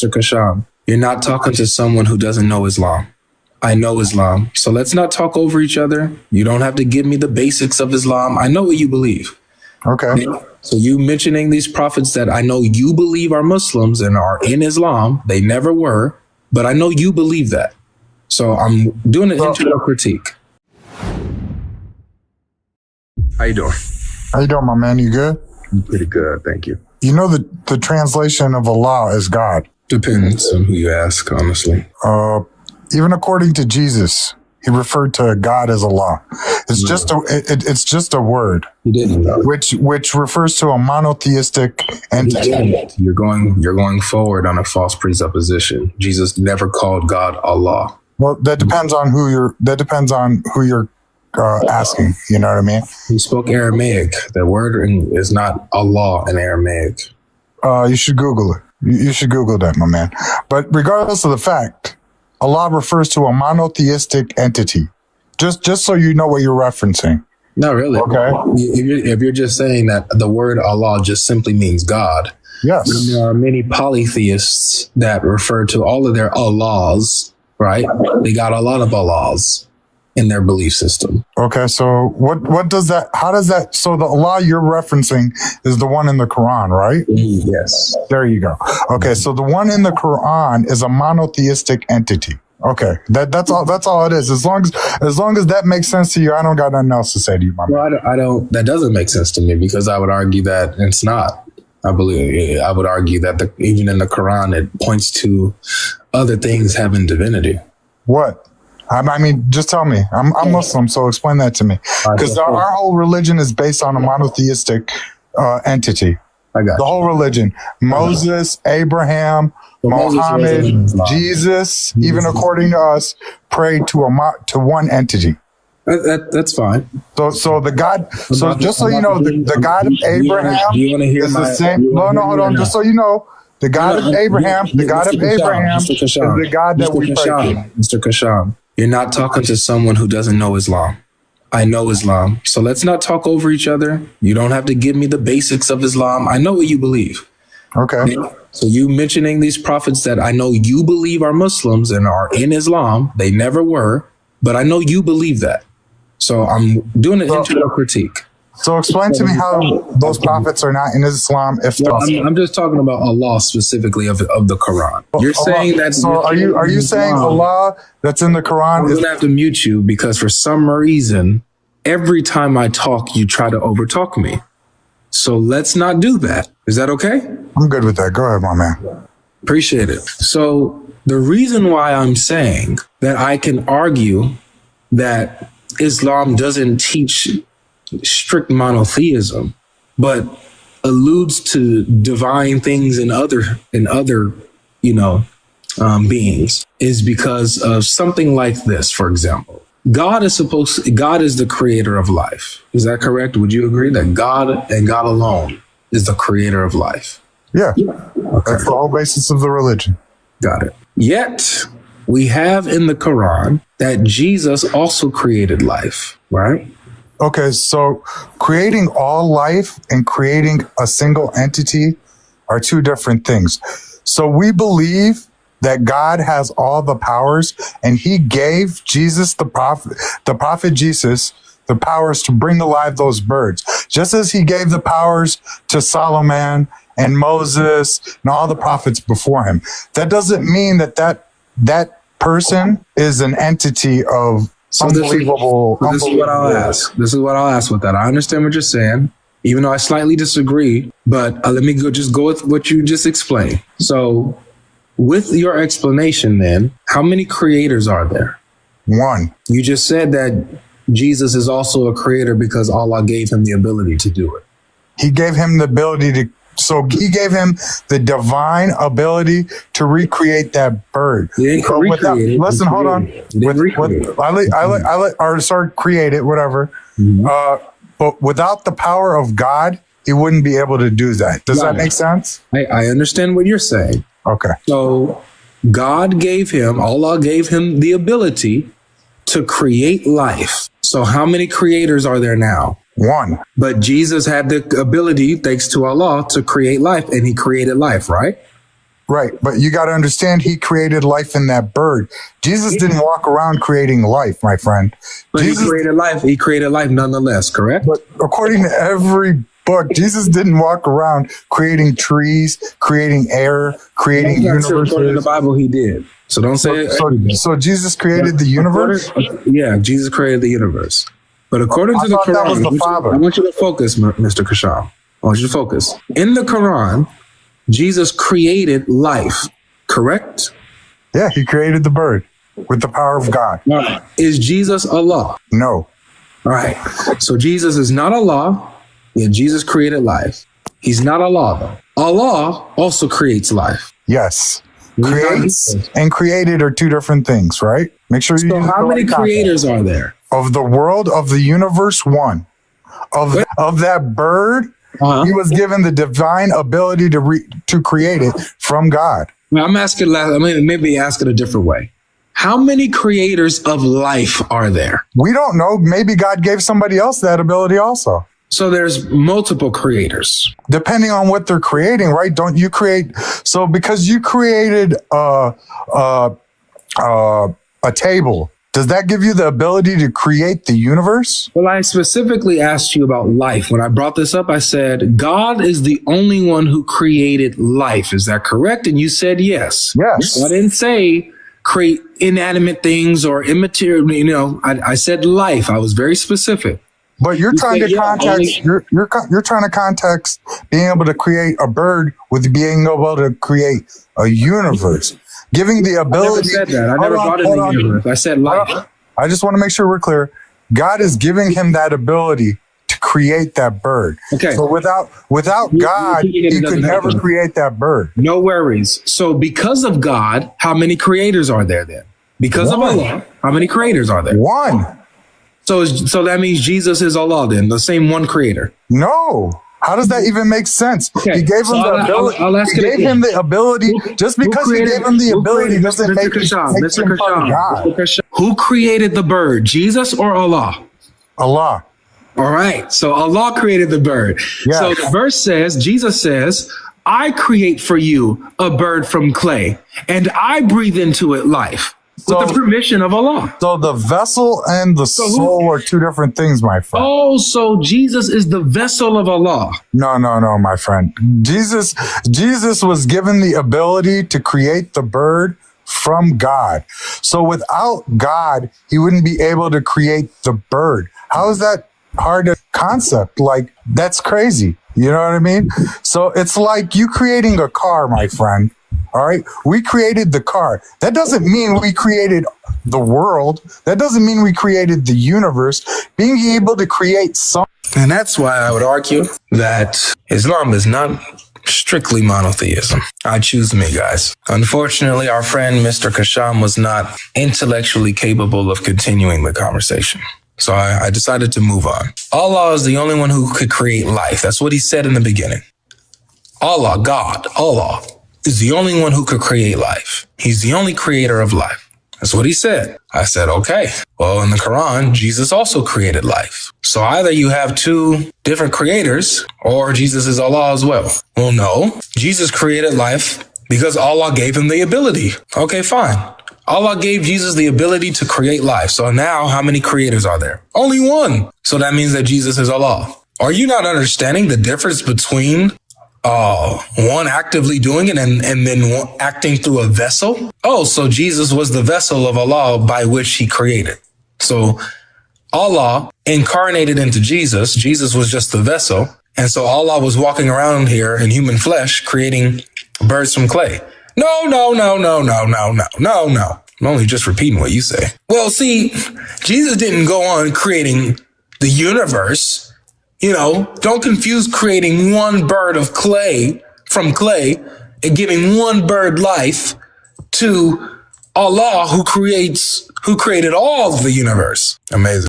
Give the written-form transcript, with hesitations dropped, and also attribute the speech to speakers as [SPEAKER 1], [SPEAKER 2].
[SPEAKER 1] Mr. Kashan, you're not talking to someone who doesn't know Islam. I know Islam. So let's not talk over each other. You don't have to give me the basics of Islam. I know what you believe.
[SPEAKER 2] Okay.
[SPEAKER 1] So you mentioning these prophets that I know you believe are Muslims and are in Islam, they never were, but I know you believe that. So I'm doing an internal critique. How you doing?
[SPEAKER 2] How you doing, my man? You good?
[SPEAKER 1] I'm pretty good, thank you.
[SPEAKER 2] You know the translation of Allah is God.
[SPEAKER 1] Depends on who you ask, honestly.
[SPEAKER 2] Even according to Jesus, he referred to God as Allah. It's just a word.
[SPEAKER 1] He didn't, though.
[SPEAKER 2] Which refers to a monotheistic entity.
[SPEAKER 1] You're going forward on a false presupposition. Jesus never called God Allah.
[SPEAKER 2] Well, that depends on who you're asking. You know what I mean?
[SPEAKER 1] He spoke Aramaic. The word is not Allah in Aramaic.
[SPEAKER 2] You should Google it. You should Google that, my man. But regardless of the fact, Allah refers to a monotheistic entity. Just so you know what you're referencing.
[SPEAKER 1] Not really.
[SPEAKER 2] Okay.
[SPEAKER 1] If you're just saying that the word Allah just simply means God.
[SPEAKER 2] Yes.
[SPEAKER 1] And there are many polytheists that refer to all of their Allahs, right? They got a lot of Allahs in their belief system.
[SPEAKER 2] Okay, so what does that, how does that, so the Allah you're referencing is the one in the Quran, right?
[SPEAKER 1] Yes.
[SPEAKER 2] There you go. Okay, so the one in the Quran is a monotheistic entity. Okay, that's all it is. As long as that makes sense to you, I don't got nothing else to say to you, my man.
[SPEAKER 1] Well, I don't, that doesn't make sense to me because I would argue that it's not. I would argue that even in the Quran, it points to other things having divinity.
[SPEAKER 2] What? I mean, just tell me. I'm Muslim, so explain that to me. Because our whole religion is based on a monotheistic entity.
[SPEAKER 1] I got
[SPEAKER 2] the whole religion. Moses, Abraham, Muhammad, Jesus, even according to us, prayed to one entity.
[SPEAKER 1] That's fine.
[SPEAKER 2] So the God. So just so you know, the God of Abraham is the same. No, hold on. Just so you know, the God of Abraham, is the God that we pray to.
[SPEAKER 1] Mr. Kashan, you're not talking to someone who doesn't know Islam. I know Islam. So let's not talk over each other. You don't have to give me the basics of Islam. I know what you believe.
[SPEAKER 2] Okay.
[SPEAKER 1] So you mentioning these prophets that I know you believe are Muslims and are in Islam, they never were, but I know you believe that. So I'm doing an internal critique.
[SPEAKER 2] So explain to me how those prophets are not in Islam.
[SPEAKER 1] I'm just talking about Allah specifically of the Quran. You're saying that.
[SPEAKER 2] So are you saying Allah that's in the Quran?
[SPEAKER 1] I'm going to have to mute you because for some reason, every time I talk, you try to overtalk me. So let's not do that. Is that okay?
[SPEAKER 2] I'm good with that. Go ahead, my man.
[SPEAKER 1] Appreciate it. So the reason why I'm saying that I can argue that Islam doesn't teach strict monotheism, but alludes to divine things in other beings is because of something like this. For example, God is the creator of life. Is that correct? Would you agree that God and God alone is the creator of life?
[SPEAKER 2] Yeah. Okay. That's the whole basis of the religion.
[SPEAKER 1] Got it. Yet we have in the Quran that Jesus also created life, right?
[SPEAKER 2] Okay, so creating all life and creating a single entity are two different things. So we believe that God has all the powers, and he gave Jesus, the prophet Jesus, the powers to bring alive those birds. Just as he gave the powers to Solomon and Moses and all the prophets before him. That doesn't mean that person is an entity of unbelievable.
[SPEAKER 1] This is what I'll ask. This is what I'll ask with that. I understand what you're saying, even though I slightly disagree, but let me go with what you just explained. So with your explanation then, how many creators are there?
[SPEAKER 2] One. You
[SPEAKER 1] just said that Jesus is also a creator because Allah gave him the ability to do it.
[SPEAKER 2] He gave him the ability to, so he gave him the divine ability to recreate that bird. Listen, hold on. Create it, whatever. Mm-hmm. But without the power of God, he wouldn't be able to do that. Does that make sense?
[SPEAKER 1] I understand what you're saying.
[SPEAKER 2] Okay.
[SPEAKER 1] So Allah gave him the ability to create life. So how many creators are there now?
[SPEAKER 2] One.
[SPEAKER 1] But Jesus had the ability, thanks to Allah, to create life, and he created life, right?
[SPEAKER 2] Right. But you got to understand, he created life in that bird. Jesus didn't walk around creating life, my friend.
[SPEAKER 1] But
[SPEAKER 2] Jesus,
[SPEAKER 1] he created life. He created life nonetheless, correct?
[SPEAKER 2] but according to every book, Jesus didn't walk around creating trees, creating air, creating universes.
[SPEAKER 1] According to the Bible, he did. So don't say it.
[SPEAKER 2] So Jesus created the universe?
[SPEAKER 1] Yeah, Jesus created the universe. But according to the
[SPEAKER 2] thought that was
[SPEAKER 1] Quran,
[SPEAKER 2] the Father.
[SPEAKER 1] I want you to focus, Mr. Kasham. I want you to focus. In the Quran, Jesus created life, correct?
[SPEAKER 2] Yeah, he created the bird with the power of God.
[SPEAKER 1] All right. Is Jesus Allah?
[SPEAKER 2] No.
[SPEAKER 1] All right. So Jesus is not Allah. Yeah, Jesus created life. He's not Allah, though. Allah also creates life.
[SPEAKER 2] Yes. Creates and created are two different things, right? Make sure you.
[SPEAKER 1] So how many creators are there?
[SPEAKER 2] Of the world, of the universe, one. Of that bird, he was given the divine ability to create it from God.
[SPEAKER 1] Well, I'm asking. Maybe ask it a different way. How many creators of life are there?
[SPEAKER 2] We don't know. Maybe God gave somebody else that ability also.
[SPEAKER 1] So there's multiple creators.
[SPEAKER 2] Depending on what they're creating, right? Don't you create? So because you created a table, does that give you the ability to create the universe?
[SPEAKER 1] Well, I specifically asked you about life. When I brought this up, I said, God is the only one who created life. Is that correct? And you said yes.
[SPEAKER 2] Yes.
[SPEAKER 1] So I didn't say create inanimate things or immaterial. I said life. I was very specific.
[SPEAKER 2] But you're trying to context. You're trying to context being able to create a bird with being able to create a universe, giving the ability.
[SPEAKER 1] I never said that. I never brought in the universe. I said life.
[SPEAKER 2] I just want to make sure we're clear. God is giving him that ability to create that bird. Okay. So without God, he could never create that bird.
[SPEAKER 1] No worries. So because of God, how many creators are there then? Because of Allah, how many creators are there?
[SPEAKER 2] One.
[SPEAKER 1] So that means Jesus is Allah then, the same one creator.
[SPEAKER 2] No. How does that even make sense?
[SPEAKER 1] Okay.
[SPEAKER 2] He gave him the ability. He gave him the ability. Just because he gave him the ability doesn't make him God.
[SPEAKER 1] Who created the bird, Jesus or Allah?
[SPEAKER 2] Allah.
[SPEAKER 1] All right. So Allah created the bird. Yes. So the verse says, Jesus says, I create for you a bird from clay, and I breathe into it life. With the permission of Allah.
[SPEAKER 2] So the vessel and the soul are two different things, my friend.
[SPEAKER 1] Oh, so Jesus is the vessel of Allah.
[SPEAKER 2] No, my friend. Jesus was given the ability to create the bird from God. So without God, he wouldn't be able to create the bird. How is that hard to concept? Like, that's crazy. You know what I mean? So it's like you creating a car, my friend. All right. We created the car. That doesn't mean we created the world. That doesn't mean we created the universe. Being able to create something.
[SPEAKER 1] And that's why I would argue that Islam is not strictly monotheism. I choose me, guys. Unfortunately, our friend, Mr. Kasham, was not intellectually capable of continuing the conversation. So I decided to move on. Allah is the only one who could create life. That's what he said in the beginning. Allah, God, Allah, is the only one who could create life. He's the only creator of life. That's what he said. I said, okay. Well, in the Quran, Jesus also created life. So either you have two different creators or Jesus is Allah as well. Well, no. Jesus created life because Allah gave him the ability. Okay, fine. Allah gave Jesus the ability to create life. So now how many creators are there? Only one. So that means that Jesus is Allah. Are you not understanding the difference between one actively doing it and then one acting through a vessel? Oh, so Jesus was the vessel of Allah by which he created. So Allah incarnated into Jesus. Jesus was just the vessel. And so Allah was walking around here in human flesh, creating birds from clay. No. I'm only just repeating what you say. Well, see, Jesus didn't go on creating the universe. You know, don't confuse creating one bird of clay from clay and giving one bird life to Allah who created all of the universe. Amazing.